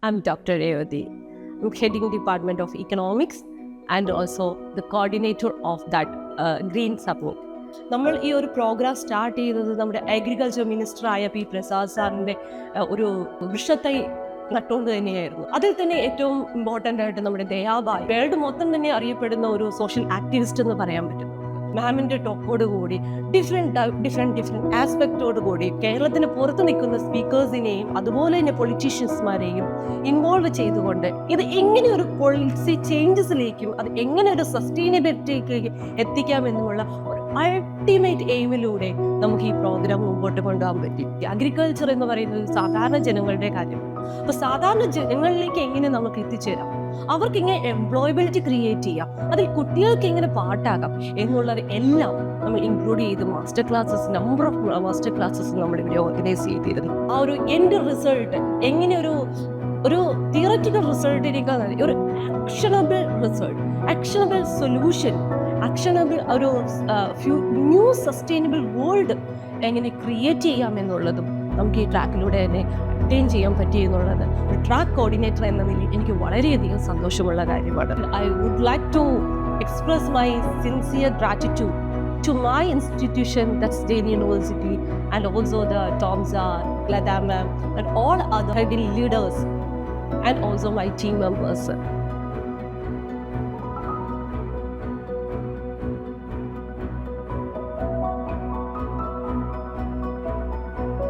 I'm Dr. Revati. I'm heading Department of Economics and also the coordinator of that Green Support. നമ്മൾ ഈ ഒരു programme start ചെയ്തത് നമ്മുടെ agriculture minister ആയ P Prasad സാറിൻ്റെ ഒരു വൃക്ഷത്തൈ നട്ടുകൊണ്ട് തന്നെയായിരുന്നു. അതിൽ തന്നെ ഏറ്റവും ഇമ്പോർട്ടൻ്റ് ആയിട്ട് നമ്മുടെ ദയാബായ്, വേൾഡ് മൊത്തം തന്നെ അറിയപ്പെടുന്ന ഒരു സോഷ്യൽ ആക്ടിവിസ്റ്റ് എന്ന് പറയാൻ പറ്റും. മാമിൻ്റെ ടോപ്പോട് കൂടി ഡിഫറെൻറ്റ് ആസ്പെക്റ്റോട് കൂടി കേരളത്തിന് പുറത്ത് നിൽക്കുന്ന സ്പീക്കേഴ്സിനെയും അതുപോലെ തന്നെ പൊളിറ്റീഷ്യൻസ്മാരെയും ഇൻവോൾവ് ചെയ്തുകൊണ്ട് ഇത് എങ്ങനെ ഒരു പോളിസി ചേഞ്ചസിലേക്കും അത് എങ്ങനെ ഒരു സസ്റ്റൈനബിലിറ്റിയിലേക്ക് എത്തിക്കാമെന്നുള്ള ഒരു അൾട്ടിമേറ്റ് എയിമിലൂടെ നമുക്ക് ഈ പ്രോഗ്രാം മുമ്പോട്ട് കൊണ്ടുപോകാൻ പറ്റി. അഗ്രികൾച്ചർ എന്ന് പറയുന്നത് സാധാരണ ജനങ്ങളുടെ കാര്യമാണ്. അപ്പോൾ സാധാരണ ജനങ്ങളിലേക്ക് എങ്ങനെ നമുക്ക് എത്തിച്ചേരാം, അവർക്ക് എങ്ങനെ എംപ്ലോയബിലിറ്റി ക്രിയേറ്റ് ചെയ്യാം, അതിൽ കുട്ടികൾക്ക് എങ്ങനെ പാട്ടാകാം എന്നുള്ളത് എല്ലാം നമ്മൾ ഇൻക്ലൂഡ് ചെയ്ത് നമ്പർ ഓഫ് മാസ്റ്റർ ക്ലാസ്സസ് നമ്മളിവിടെ ഓർഗനൈസ് ചെയ്തിരുന്നു. ആ ഒരു എൻഡ് റിസൾട്ട് എങ്ങനെ ഒരു തിയററ്റിക്കൽ റിസൾട്ടിനേക്കാൾ ഒരു ആക്ഷണബിൾ സൊല്യൂഷൻ, ഒരു ന്യൂ സസ്റ്റൈനബിൾ വേൾഡ് എങ്ങനെ ക്രിയേറ്റ് ചെയ്യാം എന്നുള്ളതും നമുക്ക് ഈ ട്രാക്കിലൂടെ തന്നെ അറ്റൈൻ ചെയ്യാൻ പറ്റി എന്നുള്ളത് ഒരു ട്രാക്ക് കോർഡിനേറ്റർ എന്ന നിലയിൽ എനിക്ക് വളരെയധികം സന്തോഷമുള്ള കാര്യമാണ്. I would like to express my sincere gratitude to my institution, that's Delhi University, and also the Tomza, Gladama, and all other leaders, and also my team members.